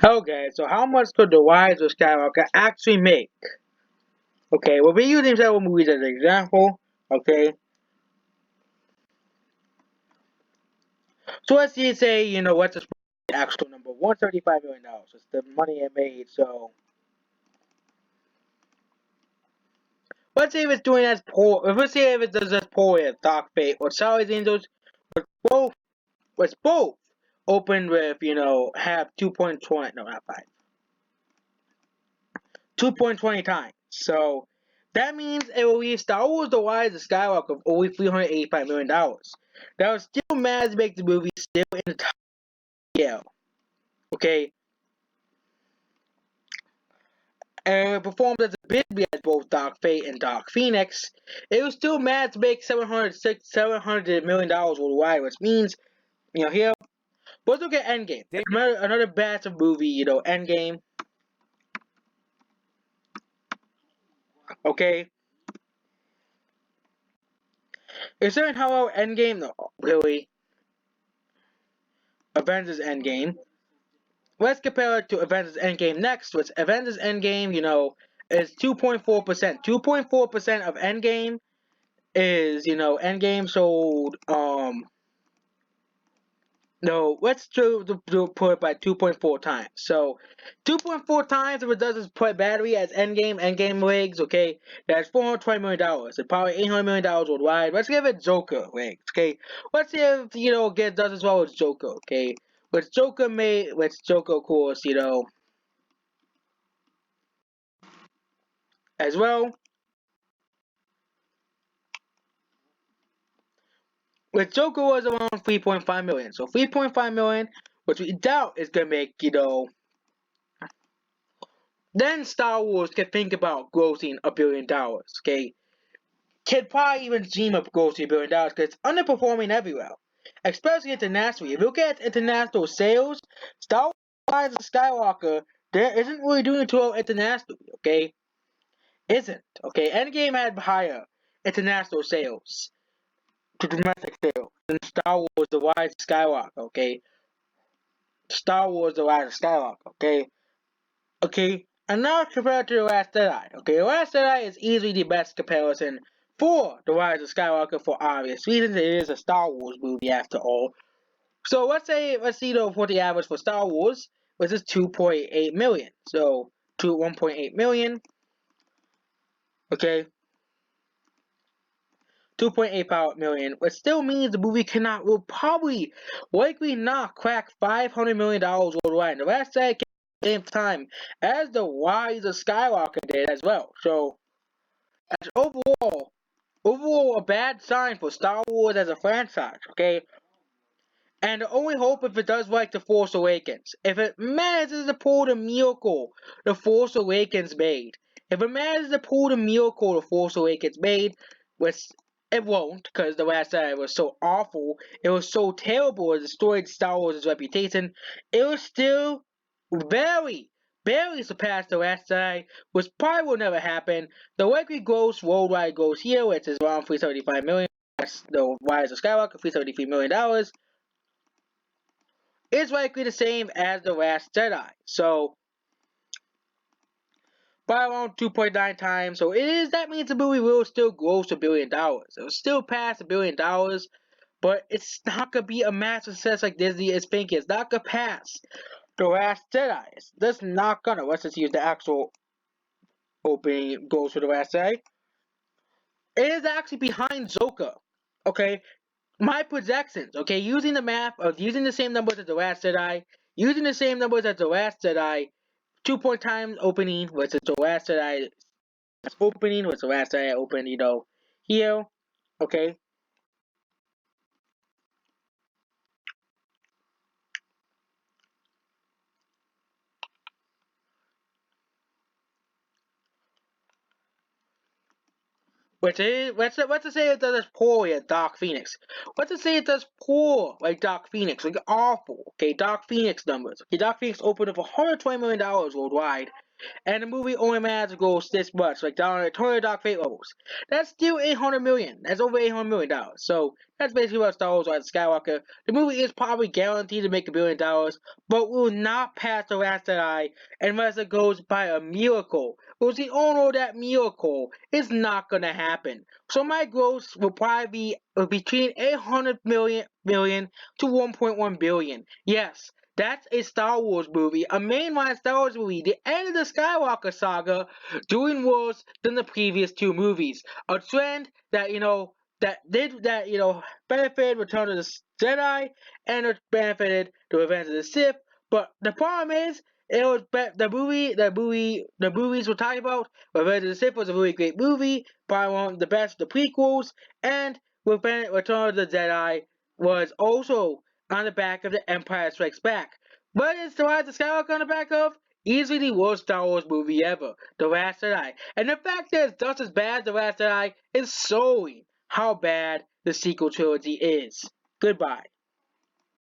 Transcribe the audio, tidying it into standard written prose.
Okay, so how much could the Rise of Skywalker actually make? Okay, we'll be using several movies as an example. Okay, so let's just say, what's the actual number? $135 million. It's the money it made. So let's say if it's doing as poor. If let's say if it does as poor as Dark Fate or Charlie's Angels, both both opened with have 2.20, no, not 5, 2.20 times. So that means it will leave Star Wars: The Rise of Skywalker of only $385 million. That was still mad to make the movie still in the top scale. Okay, and it performed as a big as both Dark Fate and Dark Phoenix. It was still mad to make $700 million worldwide, which means here. Let's look at Endgame. Another batch of movie, Endgame. Okay, considering how Endgame, no, really, Avengers Endgame. Let's compare it to Avengers Endgame next, which Avengers Endgame, is 2.4%. 2.4% of Endgame is, Endgame sold, no, let's put it by 2.4 times. So, 2.4 times if it does is put battery as Endgame legs, okay, that's $420 million. It's probably $800 million worldwide. Let's give it Joker legs, okay. Let's see if, it does as well as Joker, okay. Which Joker, of course, as well. With Joker was around 3.5 million. So 3.5 million, which we doubt is gonna make, then Star Wars can think about grossing $1 billion, okay? Can probably even dream of grossing $1 billion because it's underperforming everywhere. Especially internationally. If you look at international sales, Star Wars Rise of Skywalker, there isn't really doing too well internationally, okay? Isn't. Okay, Endgame had higher international sales to domestic sales than Star Wars The Rise of Skywalker, okay? Star Wars: The Rise of Skywalker. Okay, okay. And now compared to The Last Jedi. Okay, The Last Jedi is easily the best comparison for The Rise of Skywalker for obvious reasons. It is a Star Wars movie after all. So let's see though what the average for Star Wars, which is 2.8 million. So to 1.8 million. Okay. 2.8 million, which still means the movie will probably likely not crack $500 million worldwide. And the last Jedi same time as the Rise of Skywalker did as well. So as overall a bad sign for Star Wars as a franchise, okay? And the only hope if it does like The Force Awakens, if it manages to pull the miracle The Force Awakens made, if it manages to pull the miracle The Force Awakens made, which it won't, because the last time was so awful, it was so terrible, it destroyed Star Wars' reputation, it was still very, barely surpassed The Last Jedi, which probably will never happen. The likely gross worldwide gross here, which is around 375 million, that's the Rise of Skywalker, $373 million, is likely the same as The Last Jedi. So, by around 2.9 times. So that means the movie will still gross $1 billion. It'll still pass $1 billion, but it's not gonna be a massive success like Disney is thinking. It's not gonna pass The Last Jedi. It's just not gonna. Let's just use the actual opening goals for The Last Jedi. It is actually behind Joker. Okay, my projections. Okay, using the math of using the same numbers as The Last Jedi, using the same numbers as The Last Jedi, 2 point times opening, which is the last that I opening, was the last that I opened, here. Okay. Which is let's just say it does poorly at Dark Phoenix. Let's just say it does poor like Dark Phoenix, like awful. Okay, Dark Phoenix numbers. Okay, Dark Phoenix opened up $120 million worldwide. and the movie only managed to gross this much, like Tony Dark Fate levels. That's still 800 million. That's over 800 million dollars. So that's basically what Star Wars Rise of Skywalker. The movie is probably guaranteed to make $1 billion, but will not pass The Last Jedi unless it goes by a miracle. Because we all know that miracle is not gonna happen. So my gross will probably be between 800 million to 1.1 billion. Yes, that's a Star Wars movie, a mainline Star Wars movie, the end of the Skywalker saga, doing worse than the previous two movies. A trend that, benefited Return of the Jedi and it benefited The Revenge of the Sith. But the problem is, it was the movies we're talking about. Revenge of the Sith was a really great movie, probably one of the best of the prequels, and Return of the Jedi was also on the back of The Empire Strikes Back. But it's The Rise of Skywalker on the back of easily the worst Star Wars movie ever, The Last Jedi. And the fact that it's just as bad as The Last Jedi is showing how bad the sequel trilogy is. Goodbye.